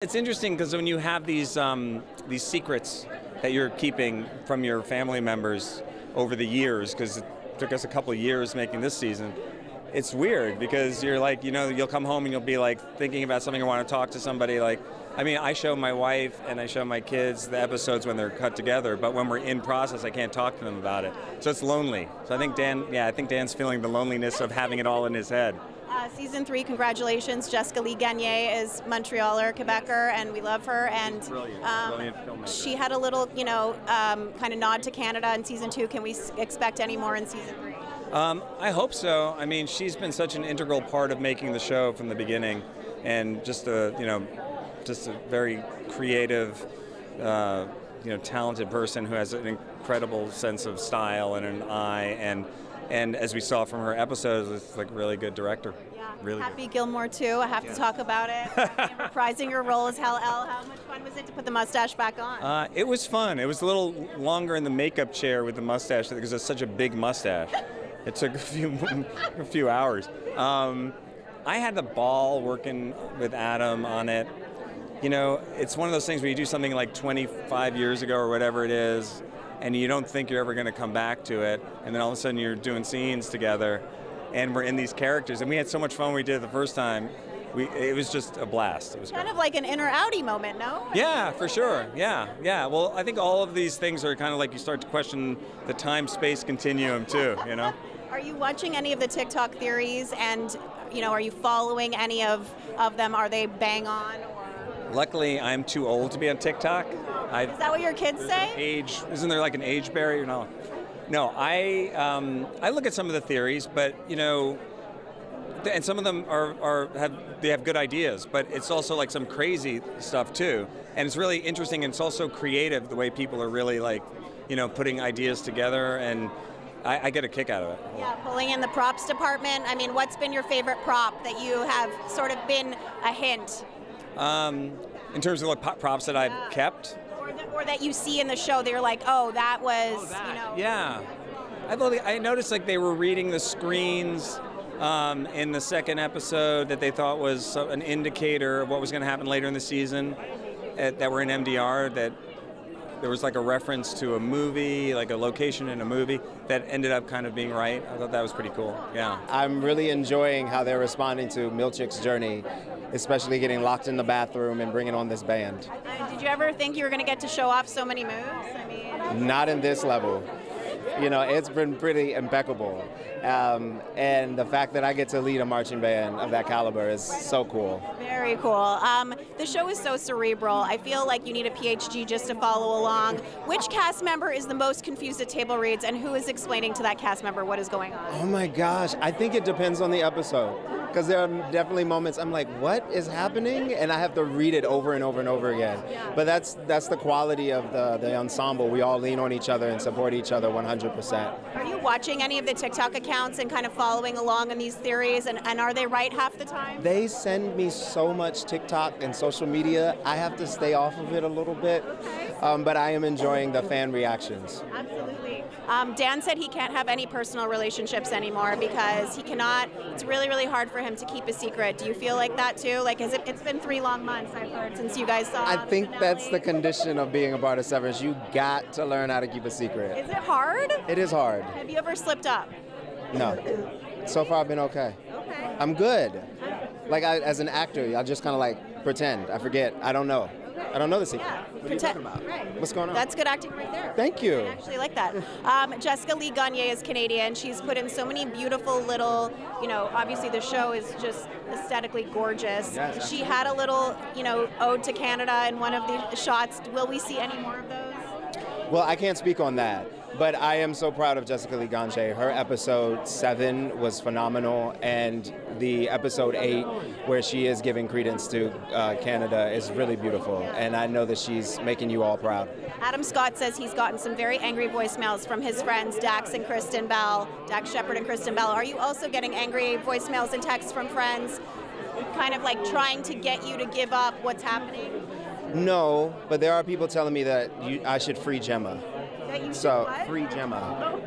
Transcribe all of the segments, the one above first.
It's interesting because when you have these secrets that you're keeping from your family members over the years, because it took us a couple of years making this season, it's weird because you're like, you'll come home and you'll be like thinking about something or want to talk to somebody. Like, I mean, I show my wife and I show my kids the episodes when they're cut together, but when we're in process, I can't talk to them about it. So it's lonely. So I think Dan's feeling the loneliness of having it all in his head. Season 3, congratulations. Jessica Lee Gagné is Montrealer, Quebecer, and we love her. And brilliant filmmaker. She had a little, kind of nod to Canada in Season 2. Can we expect any more in Season 3? I hope so. I mean, she's been such an integral part of making the show from the beginning, and just a very creative, talented person who has an incredible sense of style and an eye, and as we saw from her episodes, it's like really good director. Yeah. Really Happy good. Gilmore too. I have to talk about it. Reprising your role as Hal L. How much fun was it to put the mustache back on? It was fun. It was a little longer in the makeup chair with the mustache because it's such a big mustache. It took a few hours. I had the ball working with Adam on it. It's one of those things where you do something like 25 years ago or whatever it is, and you don't think you're ever going to come back to it, and then all of a sudden you're doing scenes together, and we're in these characters, and we had so much fun when we did it the first time. It was just a blast. It was kind great. of like an inner Audi moment, no? Yeah, for sure. Yeah. Well, I think all of these things are kind of like you start to question the time-space continuum too, Are you watching any of the TikTok theories, and are you following any of them? Are they bang on? Luckily, I'm too old to be on TikTok. Is that what your kids say? Isn't there like an age barrier? No. I look at some of the theories, but and some of them have good ideas, but it's also like some crazy stuff too, and it's really interesting, and it's also creative the way people are really like, putting ideas together, and I get a kick out of it. Yeah, pulling in the props department. I mean, what's been your favorite prop that you have sort of been a hint? In terms of like props that I've kept? Or that you see in the show, they're like, oh, that was, Yeah. I noticed like they were reading the screens in the second episode that they thought was an indicator of what was going to happen later in the season that were in MDR, that there was like a reference to a movie, like a location in a movie that ended up kind of being right. I thought that was pretty cool. Yeah. I'm really enjoying how they're responding to Milchick's journey, especially getting locked in the bathroom and bringing on this band. Did you ever think you were going to get to show off so many moves? Not in this level. It's been pretty impeccable. And the fact that I get to lead a marching band of that caliber is so cool. Very cool. The show is so cerebral. I feel like you need a PhD just to follow along. Which cast member is the most confused at table reads, and who is explaining to that cast member what is going on? Oh my gosh, I think it depends on the episode. Because there are definitely moments I'm like, what is happening? And I have to read it over and over and over again. But that's the quality of the ensemble. We all lean on each other and support each other 100%. Are you watching any of the TikTok accounts and kind of following along on these theories? And are they right half the time? They send me so much TikTok and social media. I have to stay off of it a little bit. But I am enjoying the fan reactions. Absolutely. Dan said he can't have any personal relationships anymore because he cannot. It's really, really hard for him to keep a secret. Do you feel like that too? Like, it's been 3 long months, I've heard, since you guys saw. I think that's the condition of being a part of Severance. You got to learn how to keep a secret. Is it hard? It is hard. Have you ever slipped up? No. So far, I've been okay. Okay. I'm good. Like, as an actor, I just kind of like pretend. I forget. I don't know. I don't know the secret. Yeah. What are you talking about? Right. What's going on? That's good acting right there. Thank you. I actually like that. Jessica Lee Gagné is Canadian. She's put in so many beautiful little, obviously the show is just aesthetically gorgeous. Yes. She had a little, ode to Canada in one of the shots. Will we see any more of those? Well, I can't speak on that. But I am so proud of Jessica Lee Gagné. Her episode 7 was phenomenal, and the episode 8, where she is giving credence to Canada, is really beautiful. And I know that she's making you all proud. Adam Scott says he's gotten some very angry voicemails from his friends Dax and Kristen Bell, Dax Shepard and Kristen Bell. Are you also getting angry voicemails and texts from friends, kind of like trying to get you to give up what's happening? No, but there are people telling me that I should free Gemma. That you So, what? free Gemma.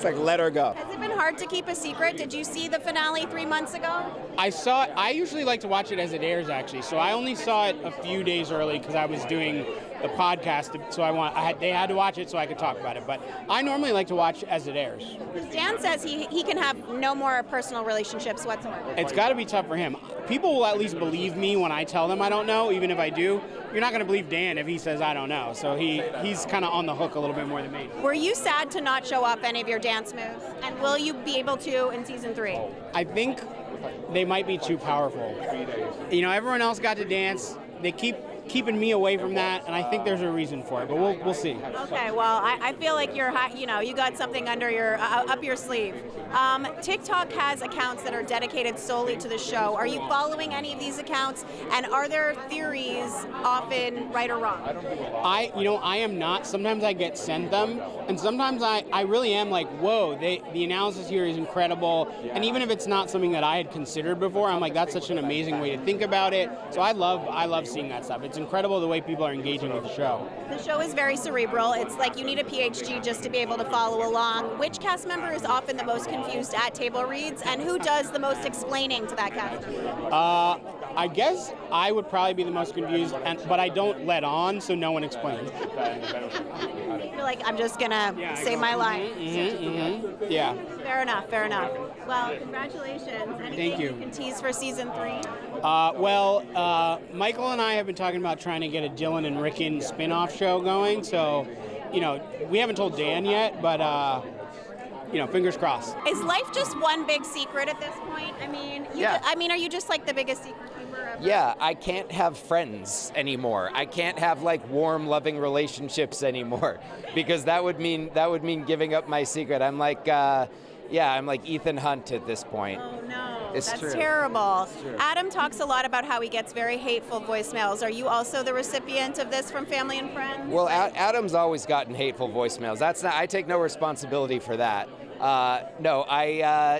It's like, let her go. Has it been hard to keep a secret? Did you see the finale 3 months ago? I usually like to watch it as it airs, actually. So I only saw it a few days early because I was doing the podcast, so they had to watch it so I could talk about it. But I normally like to watch as it airs. Dan says he can have no more personal relationships whatsoever. It's got to be tough for him. People will at least believe me when I tell them I don't know, even if I do. You're not going to believe Dan if he says I don't know. So he's kind of on the hook a little bit more than me. Were you sad to not show up any of your dance moves? And will you be able to in season 3? I think they might be too powerful. You know, everyone else got to dance. They keeping me away from that, and I think there's a reason for it, but we'll see. Okay, well, I feel like you got something under your up your sleeve. TikTok has accounts that are dedicated solely to the show. Are you following any of these accounts, and are their theories often right or wrong? I am not. Sometimes I get sent them, and sometimes I really am like, whoa, the analysis here is incredible, and even if it's not something that I had considered before, I'm like, that's such an amazing way to think about it. So I love seeing that stuff. It's incredible the way people are engaging with the show. The show is very cerebral. It's like you need a PhD just to be able to follow along. Which cast member is often the most confused at table reads, and who does the most explaining to that cast member? I guess I would probably be the most confused, but I don't let on, so no one explains. You're like, I'm just gonna say my line. Yeah. Fair enough. Well, congratulations. Anything Thank you. You can tease for season 3? Michael and I have been talking about trying to get a Dylan and Rickon spin-off show going, so, we haven't told Dan yet, but, fingers crossed. Is life just one big secret at this point? I mean, are you just like the biggest secret keeper ever? Yeah, I can't have friends anymore. I can't have like warm, loving relationships anymore, because that would mean giving up my secret. I'm like, I'm like Ethan Hunt at this point. Oh no, That's true. Terrible. It's true. Adam talks a lot about how he gets very hateful voicemails. Are you also the recipient of this from family and friends? Well, Adam's always gotten hateful voicemails. I take no responsibility for that.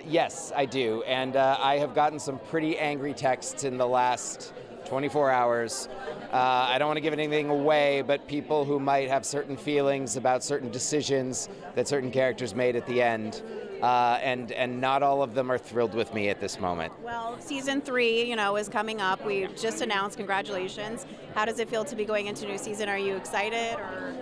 Yes, I do. And I have gotten some pretty angry texts in the last 24 hours. I don't want to give anything away, but people who might have certain feelings about certain decisions that certain characters made at the end. And not all of them are thrilled with me at this moment. Well, season 3, is coming up. We just announced. Congratulations. How does it feel to be going into a new season? Are you excited?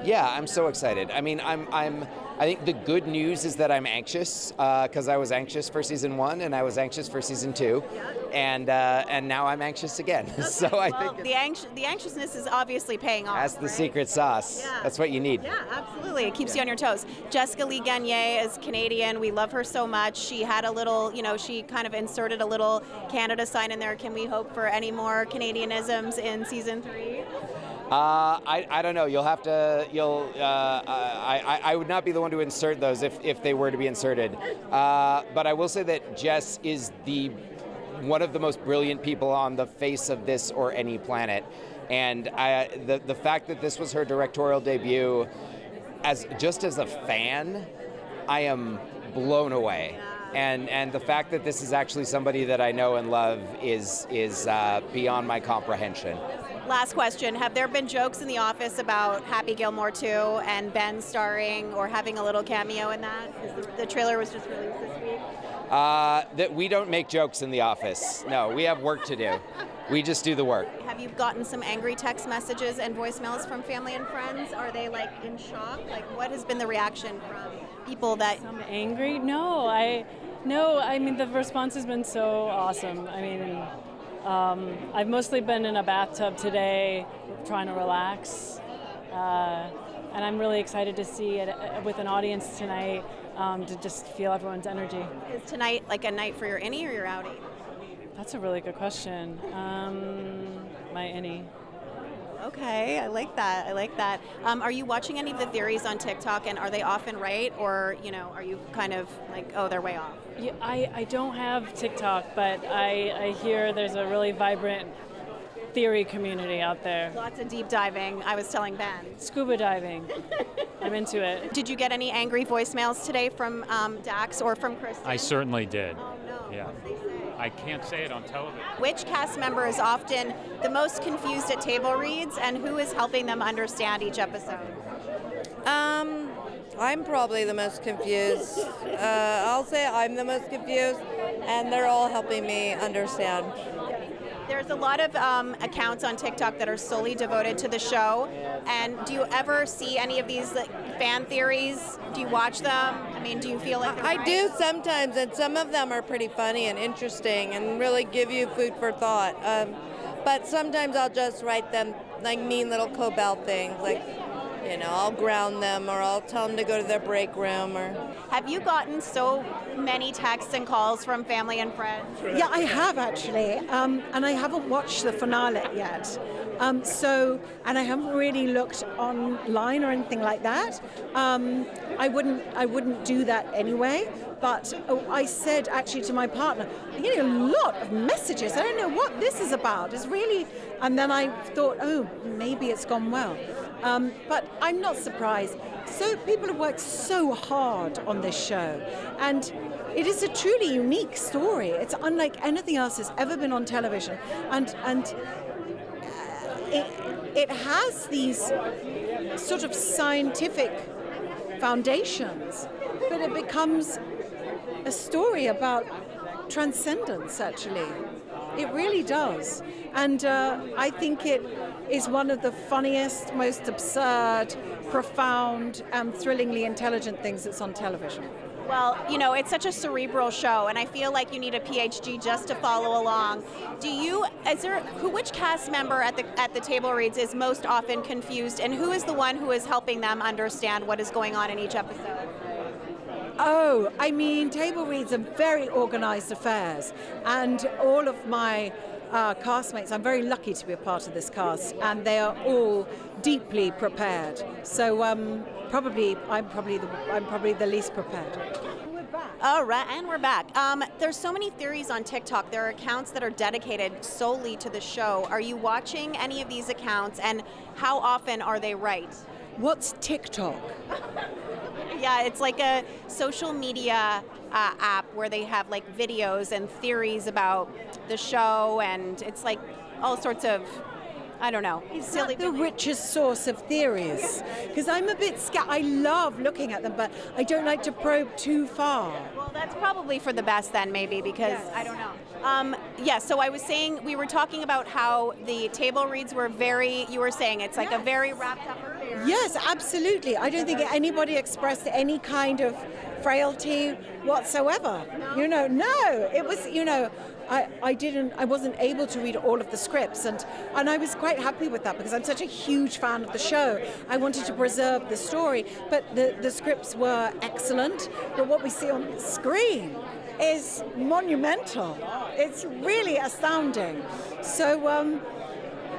Yeah, I'm so excited. I mean, I think the good news is that I'm anxious because I was anxious for season 1 and I was anxious for season 2, and now I'm anxious again. Okay, so I think the anxiousness is obviously paying off. That's the secret sauce. Yeah. That's what you need. Yeah, absolutely. It keeps you on your toes. Jessica Lee Gagne is Canadian. We love her so much. She had a little, she kind of inserted a little Canada sign in there. Can we hope for any more Canadianisms in season 3? I don't know. You'll have to. I would not be the one to insert those if they were to be inserted. But I will say that Jess is one of the most brilliant people on the face of this or any planet, and the fact that this was her directorial debut, as a fan, I am blown away. And the fact that this is actually somebody that I know and love is beyond my comprehension. Last question. Have there been jokes in the office about Happy Gilmore 2 and Ben starring or having a little cameo in that? 'Cause the trailer was just released this week. That we don't make jokes in the office. No, we have work to do. We just do the work. Have you gotten some angry text messages and voicemails from family and friends? Are they in shock? What has been the reaction from people that... I'm angry? No, I mean, the response has been so awesome. I mean, I've mostly been in a bathtub today trying to relax, and I'm really excited to see it with an audience tonight, to just feel everyone's energy. Is tonight a night for your innie or your outie? That's a really good question. My innie. Okay, I like that. Are you watching any of the theories on TikTok, and are they often right, or are you kind of they're way off? Yeah, I don't have TikTok, but I hear there's a really vibrant theory community out there. Lots of deep diving. I was telling Ben. Scuba diving. I'm into it. Did you get any angry voicemails today from Dax or from Christie? I certainly did. Oh no. Yeah. What did they say? I can't say it on television. Which cast member is often the most confused at table reads, and who is helping them understand each episode? I'm probably the most confused. I'll say I'm the most confused, and they're all helping me understand. There's a lot of accounts on TikTok that are solely devoted to the show. And do you ever see any of these fan theories? Do you watch them? I mean, do you feel like they're I right? do sometimes, and some of them are pretty funny and interesting and really give you food for thought. But sometimes I'll just write them like mean little Cobell things, like, I'll ground them or I'll tell them to go to their break room. Or Have you gotten so many texts and calls from family and friends? Yeah, I have actually, and I haven't watched the finale yet. And I haven't really looked online or anything like that. I wouldn't do that anyway. But I said actually to my partner, I'm getting a lot of messages. I don't know what this is about. It's really, and then I thought, oh, maybe it's gone well. But I'm not surprised. So people have worked so hard on this show, and it is a truly unique story. It's unlike anything else that's ever been on television, and it has these sort of scientific foundations, but it becomes a story about transcendence, actually. It really does. And I think it is one of the funniest, most absurd, profound, and thrillingly intelligent things that's on television. Well, it's such a cerebral show, and I feel like you need a PhD just to follow along. Which cast member at the table reads is most often confused, and who is the one who is helping them understand what is going on in each episode? Oh, table reads are very organized affairs, and all of my castmates, I'm very lucky to be a part of this cast, and they are all deeply prepared. So I'm probably the least prepared. All right, and we're back. There's so many theories on TikTok. There are accounts that are dedicated solely to the show. Are you watching any of these accounts, and how often are they right? What's TikTok? Yeah, it's like a social media app where they have like videos and theories about the show, and it's like all sorts of, I don't know, silly. The richest source of theories, because I'm a bit scared. I love looking at them, but I don't like to probe too far. Well, that's probably for the best then, maybe, because yes. I don't know. So I was saying, we were talking about how the table reads were you were saying it's like a very wrapped up affair. Yes, absolutely. I don't think anybody expressed any kind of frailty whatsoever. No? No, it was, I wasn't able to read all of the scripts, and I was quite happy with that because I'm such a huge fan of the show. I wanted to preserve the story, but the scripts were excellent, but what we see on screen is monumental. It's really astounding. So,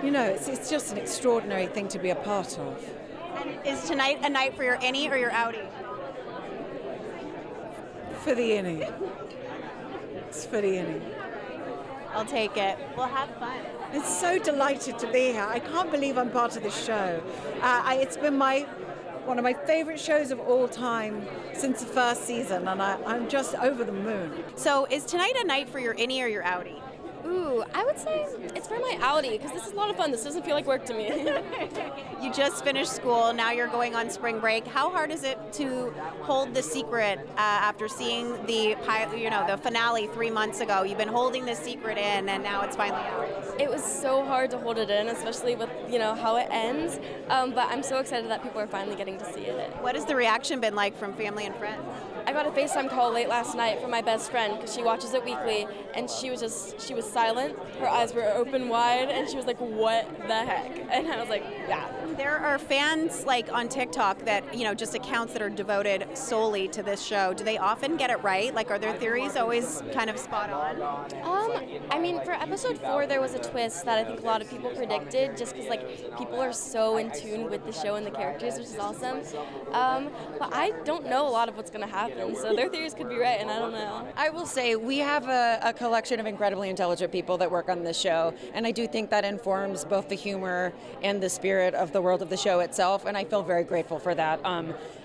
it's just an extraordinary thing to be a part of. And is tonight a night for your innie or your outie? For the innie. It's for the innie. I'll take it. We'll have fun. I'm so delighted to be here. I can't believe I'm part of this show. It's been one of my favorite shows of all time since the first season, and I'm just over the moon. So is tonight a night for your innie or your outie? Ooh, I would say it's for my outie, because this is a lot of fun. This doesn't feel like work to me. You just finished school, now you're going on spring break. How hard is it to hold the secret after seeing the finale 3 months ago? You've been holding the secret in, and now it's finally out. It was so hard to hold it in, especially with how it ends. But I'm so excited that people are finally getting to see it. What has the reaction been like from family and friends? I got a FaceTime call late last night from my best friend because she watches it weekly, and she was silent. Her eyes were open wide, and she was like, "What the heck?" And I was like, "Yeah." There are fans like on TikTok that just accounts that are devoted solely to this show. Do they often get it right? Like, are their theories always kind of spot on? For episode 4, there was a twist that I think a lot of people predicted, just because people are so in tune with the show and the characters, which is awesome. But I don't know a lot of what's going to happen, so their theories could be right, and I don't know. I will say we have a collection of incredibly intelligent people that work on this show, and I do think that informs both the humor and the spirit of the world of the show itself, and I feel very grateful for that.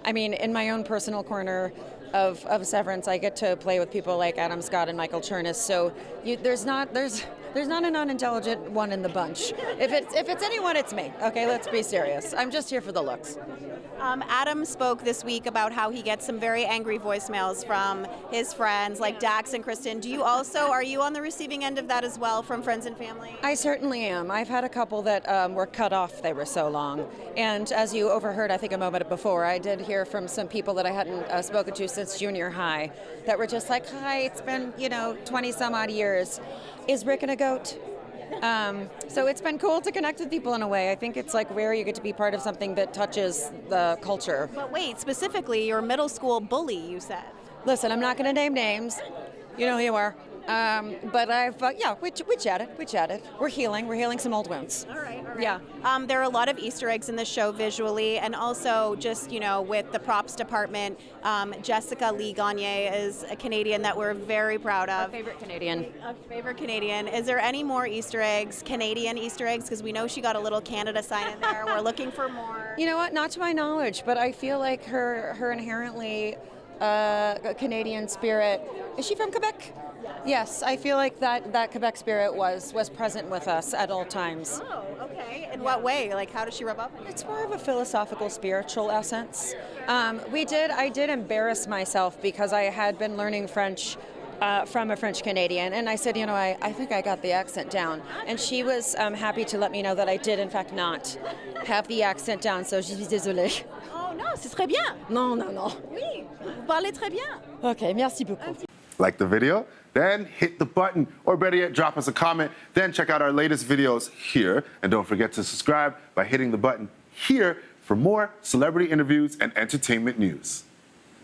In my own personal corner of Severance, I get to play with people like Adam Scott and Michael Chernus, so there's There's not an unintelligent one in the bunch. If it's anyone, it's me. Okay, let's be serious. I'm just here for the looks. Adam spoke this week about how he gets some very angry voicemails from his friends like Dax and Kristen. Are you on the receiving end of that as well from friends and family? I certainly am. I've had a couple that were cut off, they were so long. And as you overheard, I think a moment before, I did hear from some people that I hadn't spoken to since junior high that were just like, hi, it's been, 20 some odd years. Is Rick and a goat? So it's been cool to connect with people in a way. I think it's like rare you get to be part of something that touches the culture. But wait, specifically your middle school bully, you said. Listen, I'm not going to name names. You know who you are. But we chatted. We're healing some old wounds. All right. Yeah. There are a lot of Easter eggs in the show visually, and also just, with the props department. Jessica Lee Gagne is a Canadian that we're very proud of. Our favorite Canadian. Is there any more Easter eggs, Canadian Easter eggs? Because we know she got a little Canada sign in there. We're looking for more. You know what? Not to my knowledge, but I feel like her inherently Canadian spirit. Is she from Quebec? Yes, I feel like that Quebec spirit was present with us at all times. Oh, okay. In what way? Like, how does she rub up? It's more of a philosophical, spiritual essence. I did embarrass myself because I had been learning French from a French Canadian, and I said, I think I got the accent down. And she was happy to let me know that I did, in fact, not have the accent down, so je suis désolée. Oh, non, c'est très bien. Non. Oui, vous parlez très bien. Okay, merci beaucoup. Like the video? Then hit the button, or better yet, drop us a comment. Then check out our latest videos here. And don't forget to subscribe by hitting the button here for more celebrity interviews and entertainment news.